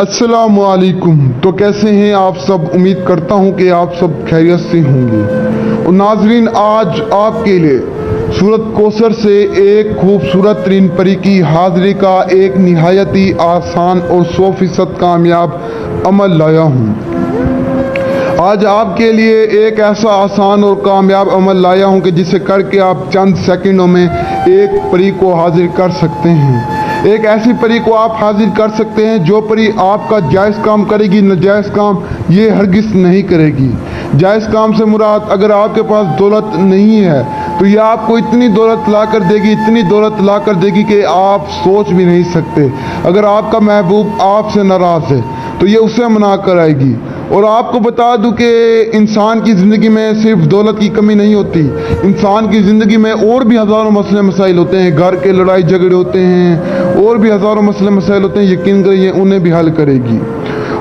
अस्सलाम वालेकुम। तो कैसे हैं आप सब? उम्मीद करता हूं कि आप सब खैरियत से होंगे। और नाजरीन, आज आपके लिए सूरत कौसर से एक खूबसूरत तरीन परी की हाजिरी का एक निहायत ही आसान और 100% कामयाब अमल लाया हूं। आज आपके लिए एक ऐसा आसान और कामयाब अमल लाया हूं कि जिसे करके आप चंद सेकंडों में एक परी को हाजिर कर सकते हैं। एक ऐसी परी को आप हाजिर कर सकते हैं जो परी आपका जायज़ काम करेगी, नाजायज़ काम ये हरगिज़ नहीं करेगी। जायज़ काम से मुराद, अगर आपके पास दौलत नहीं है तो ये आपको इतनी दौलत ला कर देगी, इतनी दौलत ला कर देगी कि आप सोच भी नहीं सकते। अगर आपका महबूब आपसे नाराज़ है तो ये उससे मना कर आएगी। और आपको बता दूं कि इंसान की ज़िंदगी में सिर्फ दौलत की कमी नहीं होती, इंसान की ज़िंदगी में और भी हज़ारों मसले मसाइल होते हैं। घर के लड़ाई झगड़े होते हैं, और भी हज़ारों मसले मसाइल होते हैं। यकीन करिए उन्हें भी हल करेगी।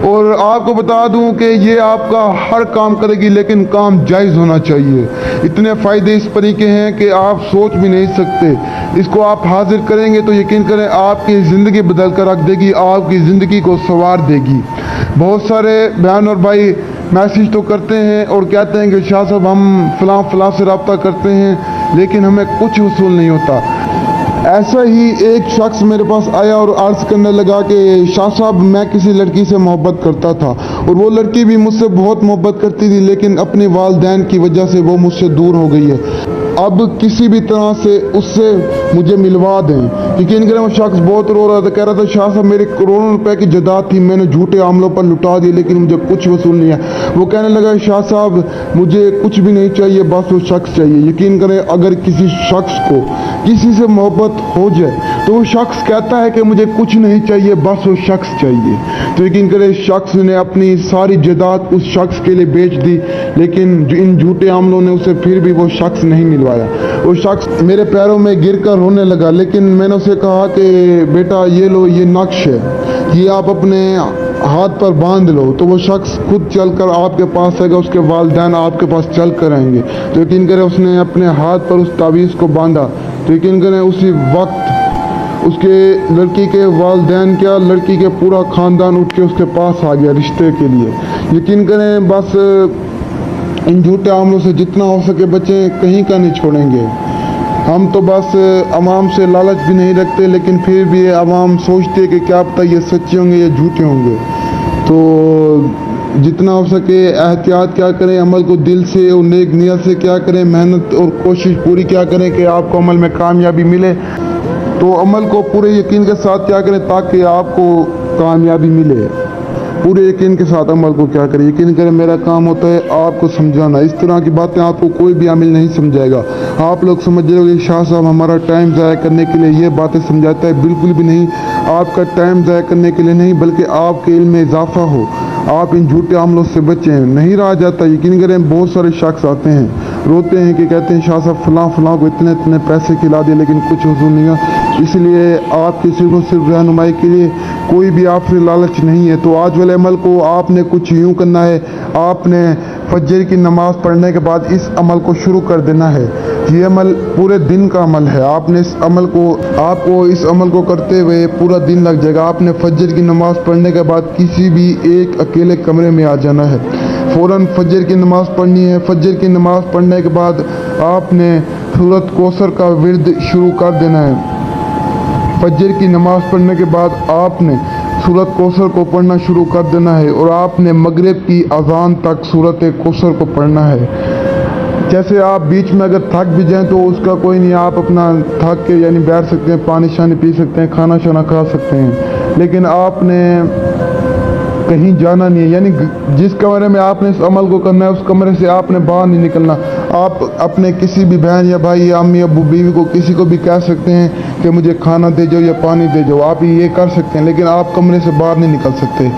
और आपको बता दूं कि ये आपका हर काम करेगी, लेकिन काम जायज़ होना चाहिए। इतने फ़ायदे इस परी के हैं कि आप सोच भी नहीं सकते। इसको आप हाजिर करेंगे तो यकीन करें आपकी ज़िंदगी बदल कर रख देगी, आपकी ज़िंदगी को संवार देगी। बहुत सारे बहन और भाई मैसेज तो करते हैं और कहते हैं कि शाह साहब हम फ़लाँ से रब्ता करते हैं लेकिन हमें कुछ वसूल नहीं होता। ऐसा ही एक शख्स मेरे पास आया और अर्ज़ करने लगा कि शाह साहब मैं किसी लड़की से मोहब्बत करता था और वो लड़की भी मुझसे बहुत मोहब्बत करती थी, लेकिन अपने वालिदैन की वजह से वो मुझसे दूर हो गई है। अब किसी भी तरह से उससे मुझे मिलवा दें। यकीन करें वो शख्स बहुत रो रहा था, कह रहा था शाह साहब मेरे करोड़ों रुपए की जायदाद थी, मैंने झूठे आमलों पर लुटा दी लेकिन मुझे कुछ वसूल नहीं है। वो कहने लगा शाह साहब मुझे कुछ भी नहीं चाहिए, बस वो शख्स चाहिए। यकीन करें अगर किसी शख्स को किसी से मोहब्बत हो जाए तो वो शख्स कहता है कि मुझे कुछ नहीं चाहिए, बस वो शख्स चाहिए। तो यकीन करें शख्स ने अपनी सारी जायदाद उस शख्स के लिए बेच दी, लेकिन इन झूठे आमलों ने उसे फिर भी वो शख्स नहीं मिलवाया। वो शख्स मेरे पैरों में गिर कर रोने लगा, लेकिन मैंने उसे कहा कि बेटा ये लो, ये नक्श है, ये आप अपने हाथ पर बांध लो। तो वो शख्स खुद चलकर आपके पास आएगा, उसके वालिदैन आपके पास चल कर आएंगे। तो यकीन करें उसने अपने हाथ पर उस तावीज़ को बांधा। तो यकीन करें उसी वक्त उसके लड़की के वालिदैन क्या, लड़की के पूरा ख़ानदान उठ के उसके पास आ गया रिश्ते के लिए। यकीन करें बस इन झूठे आमलों से जितना हो सके बच्चे, कहीं का नहीं छोड़ेंगे। हम तो बस अवाम से लालच भी नहीं रखते, लेकिन फिर भी अवाम सोचती है कि क्या पता ये सच्चे होंगे या झूठे होंगे। तो जितना हो सके एहतियात क्या करें, अमल को दिल से और नेक नियत से क्या करें, मेहनत और कोशिश पूरी क्या करें कि आपको अमल में कामयाबी मिले। तो अमल को पूरे यकीन के साथ क्या करें ताकि आपको कामयाबी मिले। पूरे यकीन के साथ अमल को क्या करें। यकीन करें मेरा काम होता है आपको समझाना। इस तरह की बातें आपको कोई भी आमिल नहीं समझाएगा। आप लोग समझ रहे हो शाह साहब हमारा टाइम ज़ाया करने के लिए ये बातें समझाता है, बिल्कुल भी नहीं। आपका टाइम ज़ाया करने के लिए नहीं, बल्कि आपके इल्म में इजाफा हो, आप इन झूठे अमलों से बचें। नहीं रहा जाता। यकीन करें बहुत सारे शख्स आते हैं, रोते हैं कि कहते हैं शाह साहब फ़लाँ को इतने इतने पैसे खिला दिए लेकिन कुछ वसूल नहीं हुआ। इसलिए आपकी सिर्फ और सिर्फ रहनुमाई के लिए कोई भी आपसे लालच नहीं है। तो आज वाले अमल को आपने कुछ यूँ करना है, आपने फजर की नमाज़ पढ़ने के बाद इस अमल को शुरू कर देना है। ये अमल पूरे दिन का अमल है। आपने इस अमल को आपको इस अमल को करते हुए पूरा दिन लग जाएगा। आपने फजर की नमाज़ पढ़ने के बाद किसी भी एक अकेले कमरे में आ जाना है, फ़ौरन फजर की नमाज़ पढ़नी है। फजर की नमाज़ पढ़ने के बाद आपने सूरत कौसर का विर्द शुरू कर देना है। फजर की नमाज़ पढ़ने के बाद आपने सूरत कौसर को पढ़ना शुरू कर देना है और आपने मगरिब की अज़ान तक सूरत कौसर को पढ़ना है। जैसे आप बीच में अगर थक भी जाएं तो उसका कोई नहीं, आप अपना थक के यानी बैठ सकते हैं, पानी शानी पी सकते हैं, खाना शाना खा सकते हैं, लेकिन आपने कहीं जाना नहीं है। यानी जिस कमरे में आपने इस अमल को करना है उस कमरे से आपने बाहर नहीं निकलना। आप अपने किसी भी बहन या भाई या अम्मी अब्बू बीवी को किसी को भी कह सकते हैं कि मुझे खाना दे जाओ या पानी दे जाओ, आप ये कर सकते हैं, लेकिन आप कमरे से बाहर नहीं निकल सकते।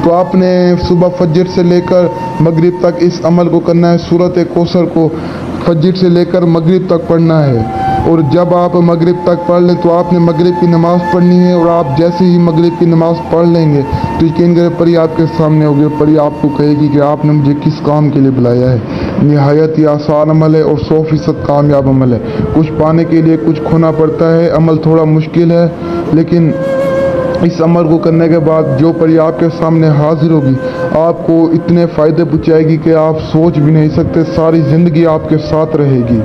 तो आपने सुबह फजर से लेकर मगरिब तक इस अमल को करना है। सूरत कौसर को फजर से लेकर मगरिब तक पढ़ना है। और जब आप मगरिब तक पढ़ लें तो आपने मगरिब की नमाज़ पढ़नी है। और आप जैसे ही मगरिब की नमाज़ पढ़ लेंगे तो यकीन करें परी आपके सामने होगी। परी आपको कहेगी कि आपने मुझे किस काम के लिए बुलाया है। निहायत ही आसान अमल है और 100% कामयाब अमल है। कुछ पाने के लिए कुछ खोना पड़ता है। अमल थोड़ा मुश्किल है, लेकिन اس عمل کو کرنے کے بعد جو پری آپ کے سامنے حاضر ہوگی آپ کو اتنے فائدے پہنچائے گی کہ آپ سوچ بھی نہیں سکتے، ساری زندگی آپ کے ساتھ رہے گی۔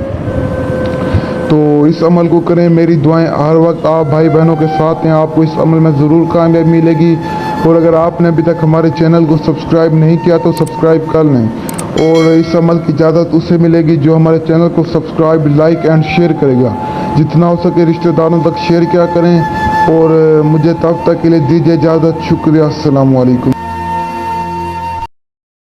تو اس عمل کو کریں، میری دعائیں ہر وقت آپ بھائی بہنوں کے ساتھ ہیں، آپ کو اس عمل میں ضرور کامیابی ملے گی۔ اور اگر آپ نے ابھی تک ہمارے چینل کو سبسکرائب نہیں کیا تو سبسکرائب کر لیں، اور اس عمل کی اجازت اسے ملے گی جو ہمارے چینل کو سبسکرائب، لائک اینڈ شیئر کرے گا۔ جتنا ہو سکے رشتہ داروں تک شیئر کیا کریں، اور مجھے تب تک کے لیے دیجیے اجازت۔ شکریہ، السلام علیکم۔